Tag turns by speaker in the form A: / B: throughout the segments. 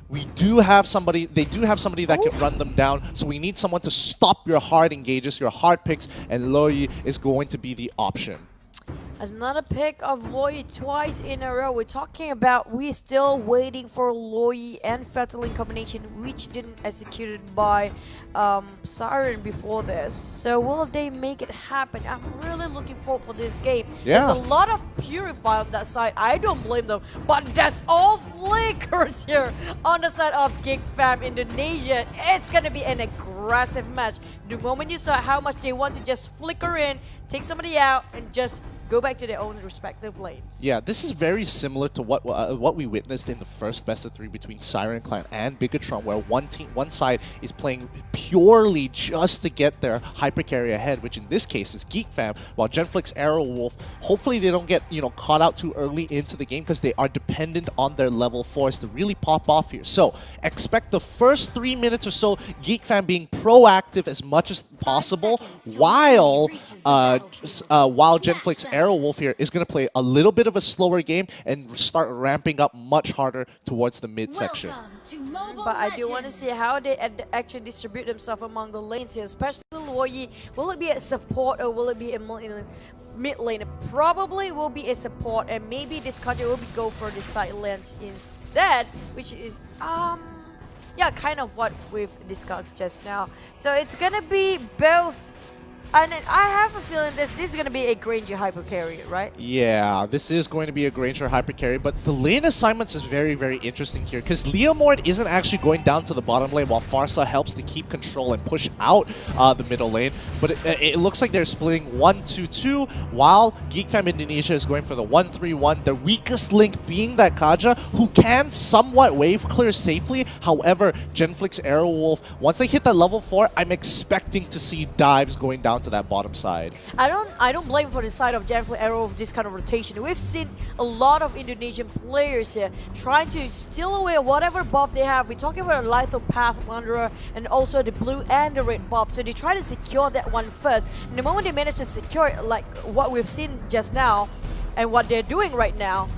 A: we do have somebody, they do have somebody that can run them down, so we need someone to stop your hard engages, your hard picks, and Loyi is going to be the option.
B: Another pick of Loyi twice in a row. We're talking about we're still waiting for Loyi and Fatalin combination, which didn't executed by Siren before this. So will they make it happen? I'm really looking forward for this game.
A: Yeah.
B: There's a lot of Purify on that side. I don't blame them, but that's all flickers here on the side of GEEK Fam Indonesia. It's gonna be an aggressive match. The moment you saw how much they want to just flicker in, take somebody out, and just go back to their own respective lanes.
A: Yeah, this is very similar to what we witnessed in the first best of 3 between Siren Clan and Bigatron, where one side is playing purely just to get their hypercarry ahead, which in this case is GEEK Fam, while GENFLIX AEROWOLF, hopefully they don't get caught out too early into the game because they are dependent on their level 4s to really pop off here. So expect the first 3 minutes or so GEEK Fam being proactive as much as possible, while GENFLIX AEROWOLF here is going to play a little bit of a slower game and start ramping up much harder towards the midsection.
B: But I do want to see how they actually distribute themselves among the lanes here, especially Loyi. Will it be a support or will it be a mid lane? Probably will be a support, and maybe this country will go for the side lanes instead, which is yeah, kind of what we've discussed just now. So it's gonna be both. And I have a feeling this is going to be a Granger hyper carry, right?
A: Yeah, this is going to be a Granger hyper carry, but the lane assignments is very, very interesting here because Leomord isn't actually going down to the bottom lane while Farsa helps to keep control and push out the middle lane. But it looks like they're splitting 1-2-2 while GEEK Fam Indonesia is going for the 1-3-1. Their weakest link being that Kaja, who can somewhat wave clear safely. However, GENFLIX AEROWOLF, once they hit that level 4, I'm expecting to see dives going down to that bottom side.
B: I don't blame for the side of GENFLIX AEROWOLF this kind of rotation. We've seen a lot of Indonesian players here trying to steal away whatever buff they have. We're talking about a Lethal Path Wanderer and also the blue and the red buff. So they try to secure that one first. And the moment they manage to secure it, like what we've seen just now and what they're doing right now,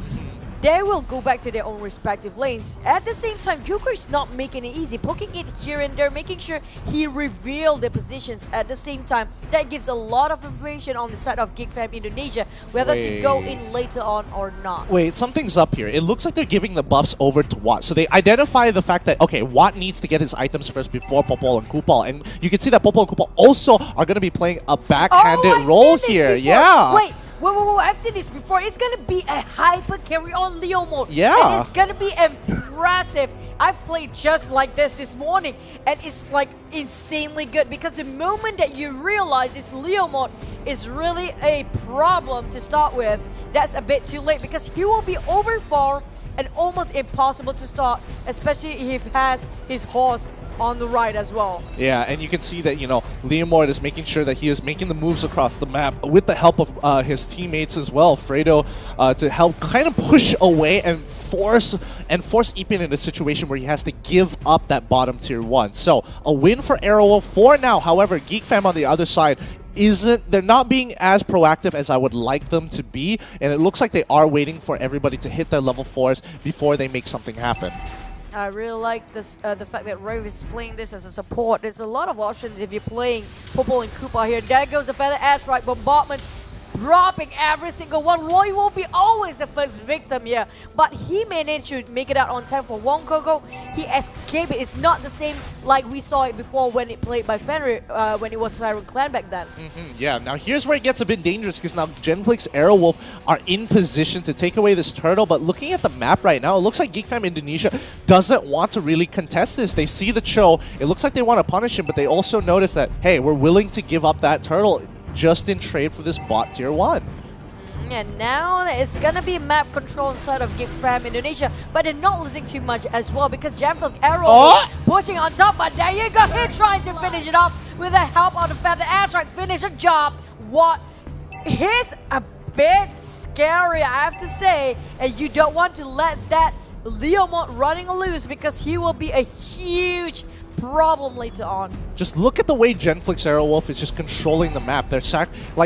B: they will go back to their own respective lanes. At the same time, Joker is not making it easy, poking it here and there, making sure he revealed the positions at the same time. That gives a lot of information on the side of GEEK Fam Indonesia, whether to go in later on or not.
A: Wait, something's up here. It looks like they're giving the buffs over to Watt. So they identify the fact that, okay, Watt needs to get his items first before Popol and Kupal. And you can see that Popol and Kupal also are going to be playing a backhanded role here. Yeah.
B: Wait. Whoa, I've seen this before. It's gonna be a hyper carry on Leo mode.
A: Yeah.
B: And it's gonna be impressive. I've played just like this morning, and it's like insanely good because the moment that you realize this Leo mode is really a problem to start with, that's a bit too late because he will be overfar and almost impossible to start, especially if he has his horse on the right as well.
A: Yeah, and you can see that, Leomord is making sure that he is making the moves across the map with the help of his teammates as well, Fredo, to help kind of push away and force Epin in a situation where he has to give up that bottom tier 1. So, a win for AEROWOLF for now. However, GEEK Fam on the other side they're not being as proactive as I would like them to be, and it looks like they are waiting for everybody to hit their level 4s before they make something happen.
B: I really like this, the fact that Rave is playing this as a support. There's a lot of options if you're playing Popol and Koopa here. There goes the Feather Ash, right? Bombardment dropping every single one. Roy will be always the first victim here, but he managed to make it out on time for Wong Koko. He escaped it. It's not the same like we saw it before when it played by Fenrir, when it was Siren Clan back then.
A: Yeah, now here's where it gets a bit dangerous because now GENFLIX AEROWOLF are in position to take away this turtle, but looking at the map right now, it looks like GEEK Fam Indonesia doesn't want to really contest this. They see the Cho, it looks like they want to punish him, but they also notice that, hey, we're willing to give up that turtle just in trade for this bot tier 1.
B: And now it's gonna be map control inside of GEEK Fam Indonesia, but they're not losing too much as well because GENFLIX AEROWOLF pushing on top, but there you go, he's trying to finish it off with the help of the Feather Ash, right? Finish the job. What? He's a bit scary, I have to say, and you don't want to let that Leomord running loose because he will be a huge problem later on.
A: Just look at the way GENFLIX AEROWOLF is just controlling the map. They're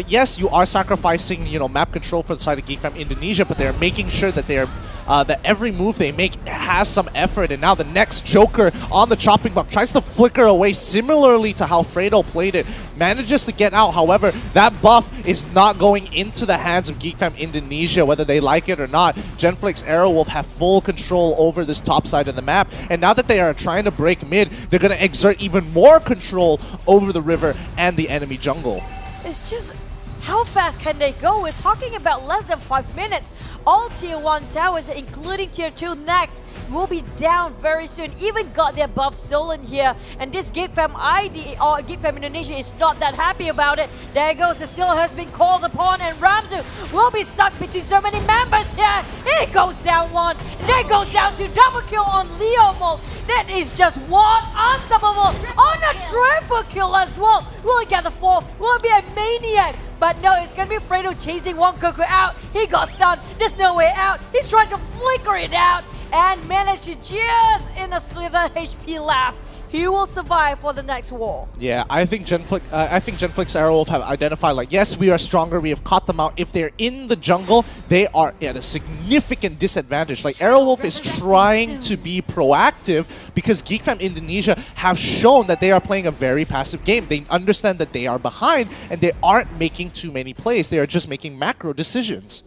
A: yes, you are sacrificing, map control for the side of GEEK Fam Indonesia, but they're making sure that they're that every move they make has some effort, and now the next Joker on the chopping block tries to flicker away similarly to how Fredo played it, manages to get out. However, that buff is not going into the hands of GEEK FAM Indonesia, whether they like it or not. GENFLIX AEROWOLF have full control over this top side of the map, and now that they are trying to break mid, they're going to exert even more control over the river and the enemy jungle.
B: It's just, how fast can they go? We're talking about less than 5 minutes. All tier 1 towers, including tier 2 next, will be down very soon. Even got their buff stolen here. And this GEEK FAM ID, or GEEK FAM Indonesia, is not that happy about it. There goes, the seal has been called upon, and Ramzu will be stuck between so many members here. It goes down one, and then goes down to double kill on Leomol. That is just one unstoppable on a triple kill as well. Will he get the fourth? Will it be a maniac? But no, it's going to be Fredo chasing one Goku out. He got stunned. There's no way out. He's trying to flicker it out and managed to just in a slither HP left. He will survive for the next war. Yeah,
A: I think GENFLIX AEROWOLF have identified, like, yes, we are stronger. We have caught them out. If they're in the jungle, they are at a significant disadvantage. Like, AEROWOLF is trying to be proactive because GEEK FAM Indonesia have shown that they are playing a very passive game. They understand that they are behind and they aren't making too many plays. They are just making macro decisions.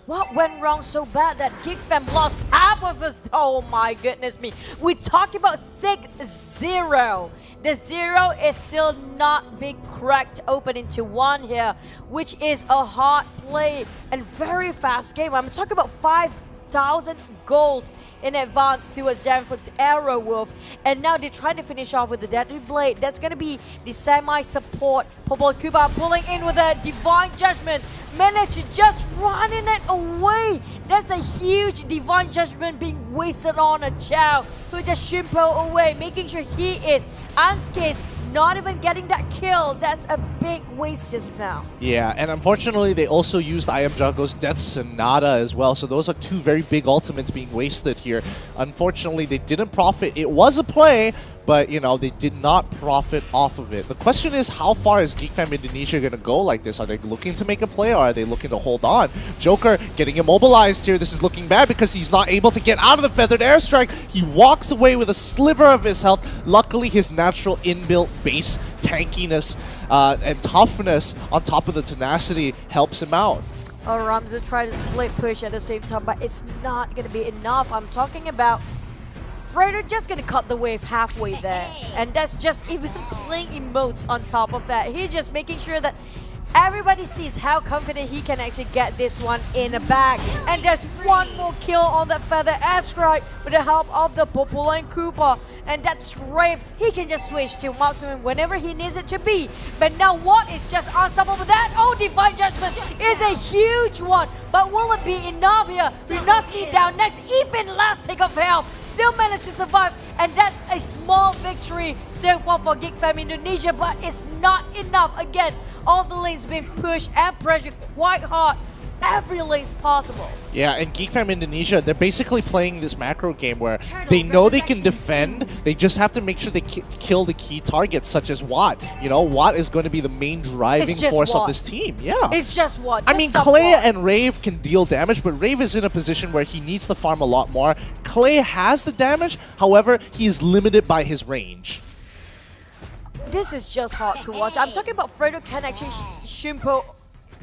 B: What went wrong so bad that GEEK FAM lost half of us? Oh my goodness me. We talk about 6-0. The 0 is still not being cracked open into 1 here, which is a hard play and very fast game. I'm talking about 5,000 goals in advance towards GENFLIX AEROWOLF, and now they're trying to finish off with the Deadly Blade. That's going to be the semi-support. Popol Kuba pulling in with a Divine Judgment, managed to just running it away. That's a huge Divine Judgment being wasted on a Chow, who just shimpo away, making sure he is unscathed, not even getting that kill. That's a big waste just now.
A: Yeah, and unfortunately they also used I Am Jungo's Death Sonata as well, so those are two very big ultimates being wasted here. Unfortunately, they didn't profit. It was a play, but, you know, they did not profit off of it. The question is, how far is GEEK FAM Indonesia going to go like this? Are they looking to make a play, or are they looking to hold on? Joker getting immobilized here. This is looking bad because he's not able to get out of the Feathered Airstrike. He walks away with a sliver of his health. Luckily, his natural inbuilt base tankiness and toughness on top of the tenacity helps him out.
B: Oh, Ramza tried to split push at the same time, but it's not going to be enough. I'm talking about Fredo just gonna cut the wave halfway there, and that's just even playing emotes on top of that. He's just making sure that everybody sees how confident he can actually get this one in the bag. And there's one more kill on that Feather Astride with the help of the Popol and Koopa. And that's Rave. He can just switch to maximum whenever he needs it to be. But now what is just unstoppable? That, oh, Divine Judgment is a huge one. But will it be enough here? Renasty down next, even last take of health. Still managed to survive, and that's a small victory so far for GEEK FAM Indonesia, but it's not enough. Again, all the lanes being pushed and pressured quite hard. Every lane's possible.
A: Yeah, and GEEK FAM Indonesia, they're basically playing this macro game where they know they can defend, they just have to make sure they kill the key targets, such as Watt. You know, Watt is going to be the main driving force of this team. Yeah.
B: It's just Watt.
A: I mean, Clay and Rave can deal damage, but Rave is in a position where he needs to farm a lot more. Clay has the damage, however, he is limited by his range.
B: This is just hard to watch. I'm talking about Fredo can actually shimpo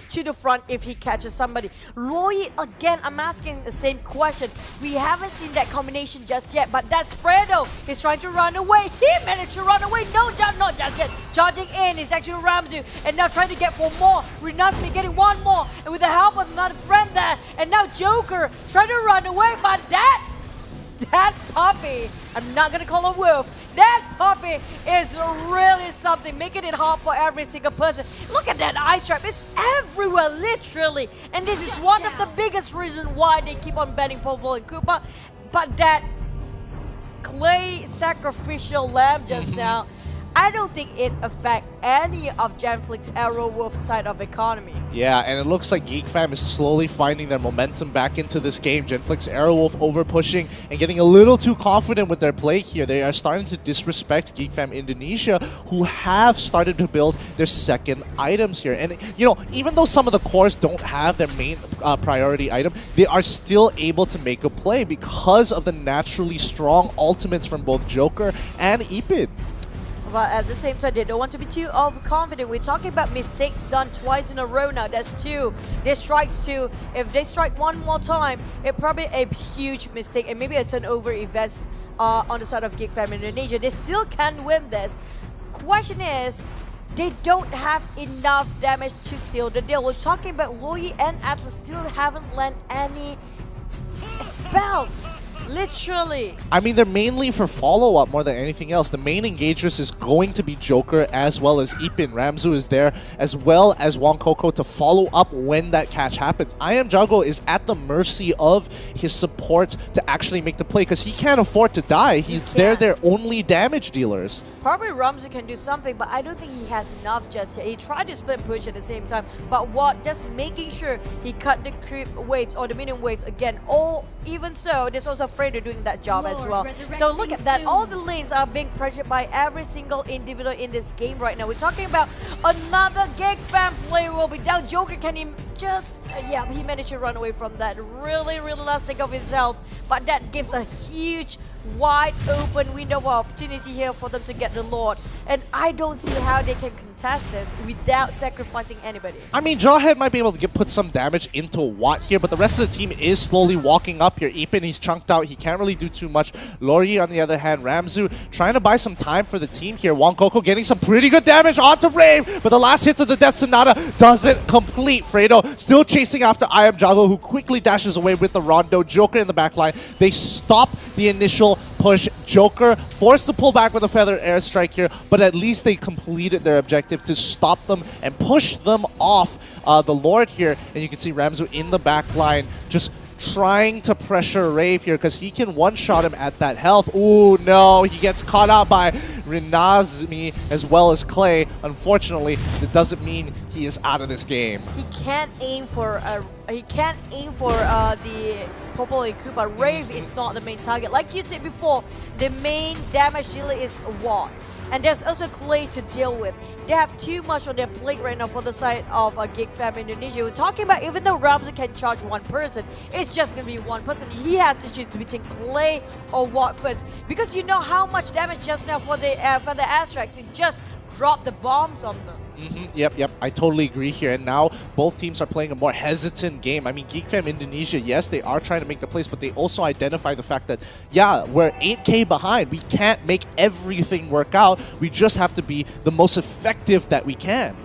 B: to the front if he catches somebody. Roy, again, I'm asking the same question. We haven't seen that combination just yet, but that's Fredo. He's trying to run away. He managed to run away. No jump, not just yet. Charging in is actually Ramzu, and now trying to get for more. Renasmi getting one more, and with the help of another friend there, and now Joker trying to run away, but that puppy, I'm not gonna call him wolf, that puppy is really something, making it hard for every single person. Look at that ice trap, it's everywhere, literally. And this is one of the biggest reasons why they keep on banning Popol and Koopa. But that Clay sacrificial lamb just now, I don't think it affects any of GENFLIX AEROWOLF side of economy.
A: Yeah, and it looks like GEEK Fam is slowly finding their momentum back into this game. GENFLIX AEROWOLF over pushing and getting a little too confident with their play here. They are starting to disrespect GEEK Fam Indonesia, who have started to build their second items here. And, you know, even though some of the cores don't have their main priority item, they are still able to make a play because of the naturally strong ultimates from both Joker and Ipin.
B: But at the same time, they don't want to be too overconfident. We're talking about mistakes done twice in a row now. That's 2. They strike 2. If they strike one more time, it's probably a huge mistake and maybe a turnover events on the side of GEEK Fam Indonesia. They still can win this. Question is, they don't have enough damage to seal the deal. We're talking about Loyi and Atlas still haven't landed any spells. Literally.
A: I mean, they're mainly for follow-up more than anything else. The main engagers is going to be Joker as well as Ipin. Ramzu is there as well as Wong Koko to follow up when that catch happens. I Am Jago is at the mercy of his support to actually make the play because he can't afford to die. They're their only damage dealers.
B: Probably Ramzu can do something, but I don't think he has enough just yet. He tried to split push at the same time, but just making sure he cut the creep waves or the minion waves again. Or even so, there's also afraid of doing that job as well. So look at that. All the lanes are being pressured by every single individual in this game right now. We're talking about another GEEK Fam player will be down. Joker can he just, he managed to run away from that. Really last take of his health, but that gives a huge wide open window of opportunity here for them to get the Lord. And I don't see how they can contest this without sacrificing anybody.
A: I mean, Jawhead might be able to put some damage into Watt here, but the rest of the team is slowly walking up here. Ipin, he's chunked out. He can't really do too much. Lori, on the other hand, Ramzu trying to buy some time for the team here. Wong Koko getting some pretty good damage onto Rave, but the last hits of the Death Sonata doesn't complete. Fredo still chasing after I Am Jago, who quickly dashes away with the Rondo. Joker in the backline. They stop the initial push. Joker forced to pull back with a Feather Airstrike here, but at least they completed their objective to stop them and push them off the Lord here. And you can see Ramzu in the back line just trying to pressure Rave here because he can one-shot him at that health. Ooh, no, he gets caught out by Rinazmi as well as Clay. Unfortunately, it doesn't mean he is out of this game.
B: He can't aim for the Popol Eku, but Rave is not the main target. Like you said before, the main damage dealer is Watt. And there's also Clay to deal with. They have too much on their plate right now for the side of GEEK Fam Indonesia. We're talking about even though Ramzu can charge one person, it's just going to be one person. He has to choose between Clay or Watt first. Because you know how much damage just now for the airstrike to just drop the bombs on them.
A: Yep. I totally agree here. And now both teams are playing a more hesitant game. I mean, GEEK Fam Indonesia, yes, they are trying to make the plays, but they also identify the fact that, yeah, we're 8K behind. We can't make everything work out. We just have to be the most effective that we can.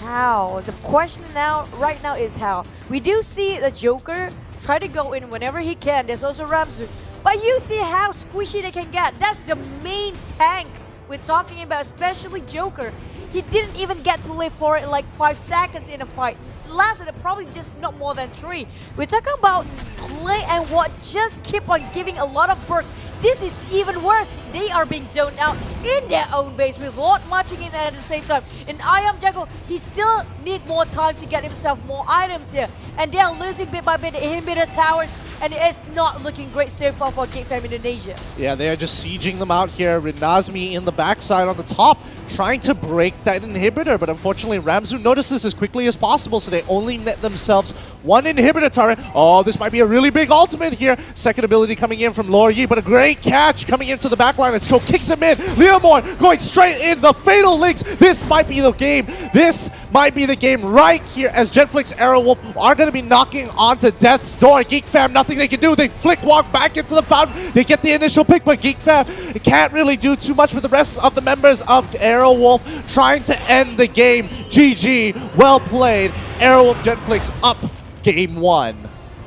B: How? The question right now is how. We do see the Joker try to go in whenever he can. There's also Ramzu. But you see how squishy they can get. That's the main tank we're talking about, especially Joker. He didn't even get to live for it like 5 seconds in a fight. Lasted probably just not more than 3. We're talking about Clay and Watt just keep on giving a lot of bursts. This is even worse. They are being zoned out in their own base with Watt marching in at the same time. And I Am Jago, he still need more time to get himself more items here. And they are losing bit by bit the inhibitor towers. And it's not looking great so far for GEEK Fam Indonesia.
A: Yeah, they are just sieging them out here. Rinazmi in the backside on the top, trying to break that inhibitor. But unfortunately, Ramzu noticed this as quickly as possible, so they only net themselves one inhibitor turret. Oh, this might be a really big ultimate here. Second ability coming in from Lori, but a great catch coming into the backline as Cho kicks him in. Leomord going straight in. The Fatal Links. This might be the game. This might be the game right here as GENFLIX AEROWOLF are going to be knocking onto death's door. GEEK Fam, nothing they can do. They flick walk back into the fountain. They get the initial pick, but GEEK Fam can't really do too much with the rest of the members of AEROWOLF trying to end the game. GG, well played. AEROWOLF GENFLIX up game 1.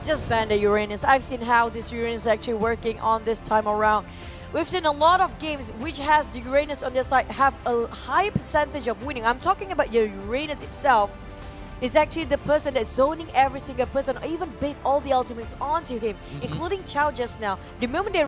B: Just ban the Uranus. I've seen how this Uranus is actually working on this time around. We've seen a lot of games which has the Uranus on their side have a high percentage of winning. I'm talking about your Uranus himself. Is actually the person that's zoning every single person, or even bait all the ultimates onto him, including Chow just now. The moment they